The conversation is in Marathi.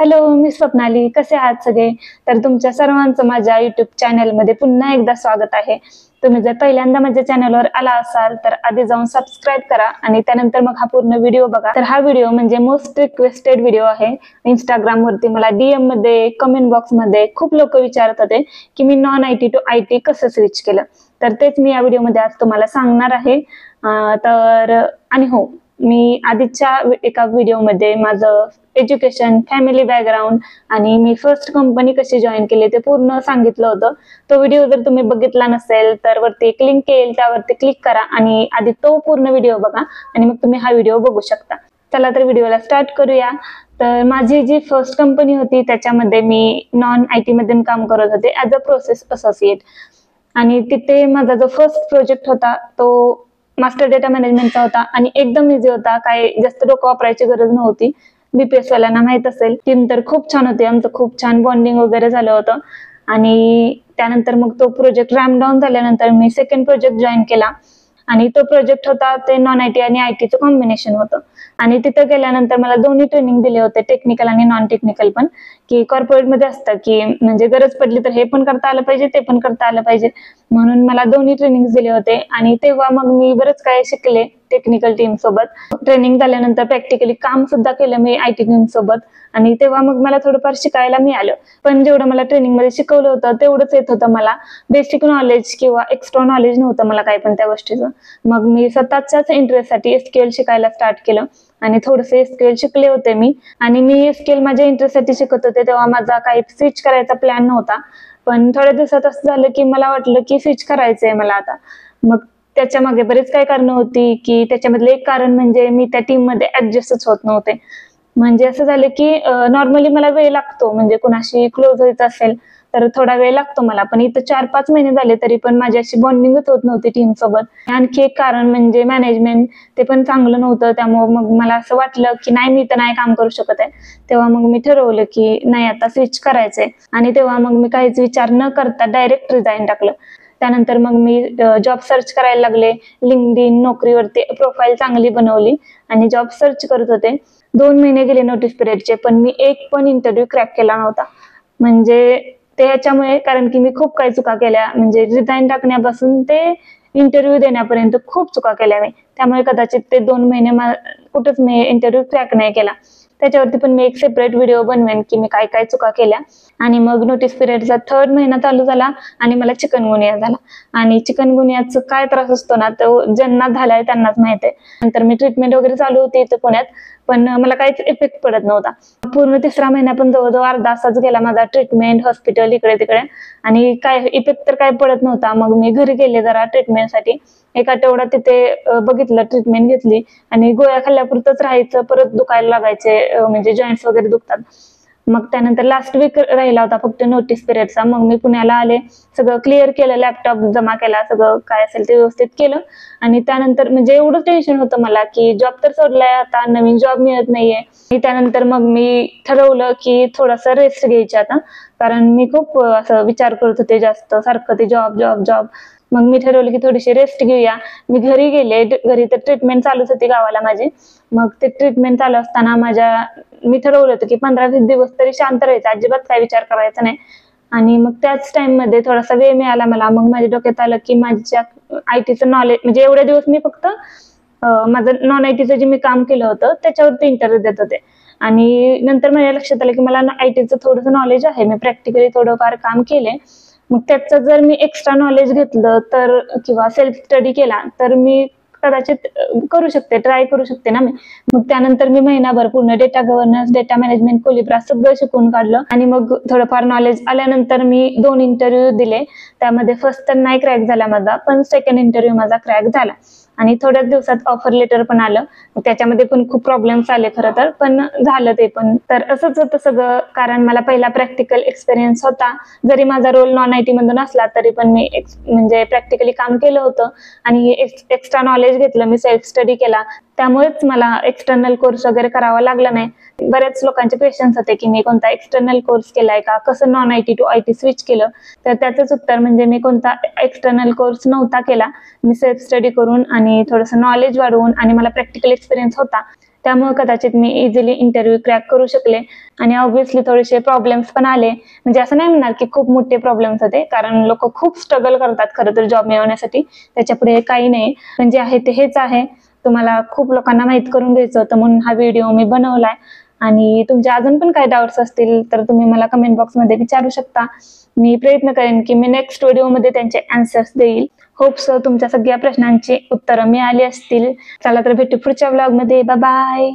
हॅलो, मी स्वप्नाली. कसे आहात सगळे? तर तुमच्या सर्वांचं माझ्या युट्यूब चॅनलमध्ये पुन्हा एकदा स्वागत आहे. तुम्ही जर पहिल्यांदा माझ्या चॅनलवर आला असाल तर आधी जाऊन सबस्क्राईब करा आणि त्यानंतर मग हा पूर्ण व्हिडिओ बघा. तर हा व्हिडिओ म्हणजे मोस्ट रिक्वेस्टेड व्हिडिओ आहे. इंस्टाग्राम वरती मला डीएम मध्ये, कमेंट बॉक्स मध्ये खूप लोक विचारत होते की मी नॉन आयटी टू आयटी कसं स्विच केलं. तर तेच मी या व्हिडिओमध्ये आज तुम्हाला सांगणार आहे. आणि हो, मी आधीच्या एका व्हिडिओमध्ये माझं एज्युकेशन, फॅमिली बॅकग्राऊंड आणि मी फर्स्ट कंपनी कशी जॉईन केली ते पूर्ण सांगितलं होतं. तो व्हिडिओ जर तुम्ही बघितला नसेल तर वरती एक लिंक येईल, त्यावरती क्लिक करा आणि आधी तो पूर्ण व्हिडिओ बघा आणि मग तुम्ही हा व्हिडिओ बघू शकता. चला तर व्हिडिओला स्टार्ट करूया. तर माझी जी फर्स्ट कंपनी होती त्याच्यामध्ये मी नॉन आयटी मध्ये काम करत होते ऍज अ प्रोसेस असोसिएट. आणि तिथे माझा जो फर्स्ट प्रोजेक्ट होता तो मास्टर डेटा मॅनेजमेंटचा होता आणि एकदम इझी होता. काही जास्त डोकं वापरायची गरज नव्हती. बीपीएस वाल्यांना माहित असेल. टीम तर खूप छान होती, आमचं खूप छान बॉन्डिंग वगैरे झालं होतं. आणि त्यानंतर मग तो प्रोजेक्ट रॅम्प डाऊन झाल्यानंतर मी सेकंड प्रोजेक्ट जॉईन केला आणि तो प्रोजेक्ट होता ते नॉन आयटी आणि आयटीचं कॉम्बिनेशन होतं. आणि तिथं गेल्यानंतर मला दोन्ही ट्रेनिंग दिले होते, टेक्निकल आणि नॉन टेक्निकल पण. की कॉर्पोरेटमध्ये असतं की म्हणजे गरज पडली तर हे पण करता आलं पाहिजे, ते पण करता आलं पाहिजे, म्हणून मला दोन्ही ट्रेनिंग दिले होते. आणि तेव्हा मग मी बरंच काय शिकले टेक्निकल टीम सोबत. ट्रेनिंग झाल्यानंतर प्रॅक्टिकली काम सुद्धा केलं मी आयटी टीम सोबत आणि तेव्हा मग मला थोडंफार शिकायला मिळालं. पण जेवढं मला ट्रेनिंग मध्ये शिकवलं होतं तेवढंच येत होतं मला. बेसिक नॉलेज किंवा एक्स्ट्रा नॉलेज नव्हतं मला काही पण त्या गोष्टीचं. मग मी स्वतःच्याच इंटरेस्टसाठी एसक्यूएल शिकायला स्टार्ट केलं आणि थोडंसं एसक्यूएल शिकले होते मी. आणि मी एसक्यूएल माझ्या इंटरेस्टसाठी शिकत होते तेव्हा माझा काही स्विच करायचा प्लॅन नव्हता. पण थोड्या दिवसात असं झालं की मला वाटलं की स्विच करायचंय मला आता. मग त्याच्या मागे बरेच काही कारण होती की त्याच्यामधलं एक कारण म्हणजे मी त्या टीम मध्ये ऍडजस्टच होत नव्हते. म्हणजे असं झालं की नॉर्मली मला वेळ लागतो, म्हणजे कुणाशी क्लोज व्हायचं असेल तर थोडा वेळ लागतो मला, पण इथं 4-5 महिने झाले तरी पण माझी अशी बॉन्डिंगच होत नव्हती टीम सोबत. आणखी एक कारण म्हणजे मॅनेजमेंट, ते पण चांगलं नव्हतं. त्यामुळे मग मला असं वाटलं की नाही, मी तर नाही काम करू शकत आहे. तेव्हा मग मी ठरवलं की नाही, आता स्विच करायचंय. आणि तेव्हा मग मी काहीच विचार न करता डायरेक्ट रिझाईन टाकलं. त्यानंतर मग मी जॉब सर्च करायला लागले. लिंक्डइन, नोकरीवरती प्रोफाईल चांगली बनवली आणि जॉब सर्च करत होते. 2 महिने गेले नोटीस पिरियडचे, पण मी एक पण इंटरव्ह्यू क्रॅक केला नव्हता. म्हणजे ते ह्याच्यामुळे, कारण की मी खूप काही चुका केल्या, म्हणजे रिझाईन टाकण्यापासून ते इंटरव्ह्यू देण्यापर्यंत खूप चुका केल्या मी. त्यामुळे कदाचित ते 2 महिने कुठंच मी इंटरव्ह्यू क्रॅक नाही केला. त्याच्यावरती पण मी एक सेपरेट व्हिडिओ बनवेन की मी काय काय चुका केल्या. आणि मग नोटीस पिरियडचा 3rd महिना चालू झाला आणि मला चिकनगुनिया झाला. आणि चिकनगुनियाचा काय त्रास असतो ना, तो ज्यांना झालाय त्यांनाच माहित आहे. नंतर मी ट्रीटमेंट वगैरे चालू होती इथे पुण्यात, पण मला काहीच इफेक्ट पडत नव्हता. पूर्ण 3रा महिना पण जवळजवळ अर्धा तासच गेला माझा, ट्रीटमेंट, हॉस्पिटल, इकडे तिकडे, आणि काय इफेक्ट तर काय पडत नव्हता. मग मी घरी गेले जरा ट्रीटमेंटसाठी. 1 आठवडा तिथे बघितलं, ट्रीटमेंट घेतली आणि गोळ्या खाल्ल्यापुरतच राहायचं, परत दुखायला लागायचे, म्हणजे जॉईंट्स वगैरे दुखतात. मग त्यानंतर लास्ट वीक राहिला होता फक्त नोटीस पिरियडचा. मग मी पुण्याला आले, सगळं क्लिअर केलं, लॅपटॉप जमा केला, सगळं काय असेल ते व्यवस्थित केलं. आणि त्यानंतर म्हणजे एवढं टेन्शन होतं मला की जॉब तर सोडलाय, आता नवीन जॉब मिळत नाहीये. आणि त्यानंतर मग मी ठरवलं की थोडासा रेस्ट घ्यायची आता, कारण मी खूप असं विचार करत होते जास्त, सारखं ते जॉब जॉब जॉब. मग मी ठरवलं की थोडीशी रेस्ट घेऊया. मी घरी गेले. घरी तर ट्रीटमेंट चालूच होती गावाला माझी. मग ते ट्रीटमेंट चालू असताना मी ठरवलं होतं की 15-20 दिवस तरी शांत राहायचं, अजिबात काय विचार करायचा नाही. आणि मग त्याच टाइम मध्ये थोडासा वेळ मिळाला मला. मग माझ्या डोक्यात आलं की माझ्या आयटीचं नॉलेज, म्हणजे एवढ्या दिवस मी फक्त माझं नॉन आयटीचं जे मी काम केलं होतं त्याच्यावरती इंटरव्ह्यू देत होते. आणि नंतर माझ्या लक्षात आलं की मला आयटीचं थोडंसं नॉलेज आहे, मी प्रॅक्टिकली थोडंफार काम केले. मग त्याचं जर मी एक्स्ट्रा नॉलेज घेतलं तर किंवा सेल्फ स्टडी केला तर मी कदाचित करू शकते, ट्राय करू शकते ना मी. मग त्यानंतर मी महिनाभर पूर्ण डेटा गव्हर्नन्स, डेटा मॅनेजमेंट, कोलिब्रा सगळं शिकून काढलं. आणि मग थोडंफार नॉलेज आल्यानंतर मी 2 इंटरव्ह्यू दिले. त्यामध्ये फर्स्ट तर नाही क्रॅक झाला माझा, पण सेकंड इंटरव्ह्यू माझा क्रॅक झाला. आणि थोड्याच दिवसात ऑफर लेटर पण आलं. त्याच्यामध्ये पण खूप प्रॉब्लेम्स आले खरं तर, पण झालं ते पण. तर असंच होतं सगळं, कारण मला पहिला प्रॅक्टिकल एक्सपिरियन्स होता. जरी माझा रोल नॉन आयटी मधून असला तरी पण मी म्हणजे प्रॅक्टिकली काम केलं होतं आणि एक्स्ट्रा नॉलेज घेतलं, मी सेल्फ स्टडी केला. त्यामुळेच मला एक्सटर्नल कोर्स वगैरे करावा लागला नाही. बऱ्याच लोकांचे क्वेश्चन्स होते की मी कोणता एक्सटर्नल कोर्स केलाय का, कसं non IT to IT switch केलं. तर त्याचंच उत्तर म्हणजे मी कोणता एक्सटर्नल कोर्स नव्हता केला. मी सेल्फ स्टडी करून आणि थोडंसं नॉलेज वाढवून, आणि मला प्रॅक्टिकल एक्सपिरियन्स होता त्यामुळे कदाचित मी इझिली इंटरव्ह्यू क्रॅक करू शकले. आणि ऑब्व्हियसली थोडेसे प्रॉब्लेम्स पण आले, म्हणजे असं नाही म्हणणार की खूप मोठे प्रॉब्लेम्स होते, कारण लोक खूप स्ट्रगल करतात खरं तर जॉब मिळवण्यासाठी. त्याच्या पुढे काही नाही, पण जे आहे ते हेच आहे. तुम्हाला खूप लोकांना माहित करून द्यायचं होतं म्हणून हा व्हिडिओ मी बनवलाय. आणि तुमचे अजून पण काही डाऊट्स असतील तर तुम्ही मला कमेंट बॉक्समध्ये विचारू शकता. मी प्रयत्न करेन की मी नेक्स्ट व्हिडिओमध्ये त्यांचे आन्सर्स देईल. होप सो तुमच्या सगळ्या प्रश्नांची उत्तरं मिळाली असतील. चला तर भेटू पुढच्या व्लॉगमध्ये. Bye bye.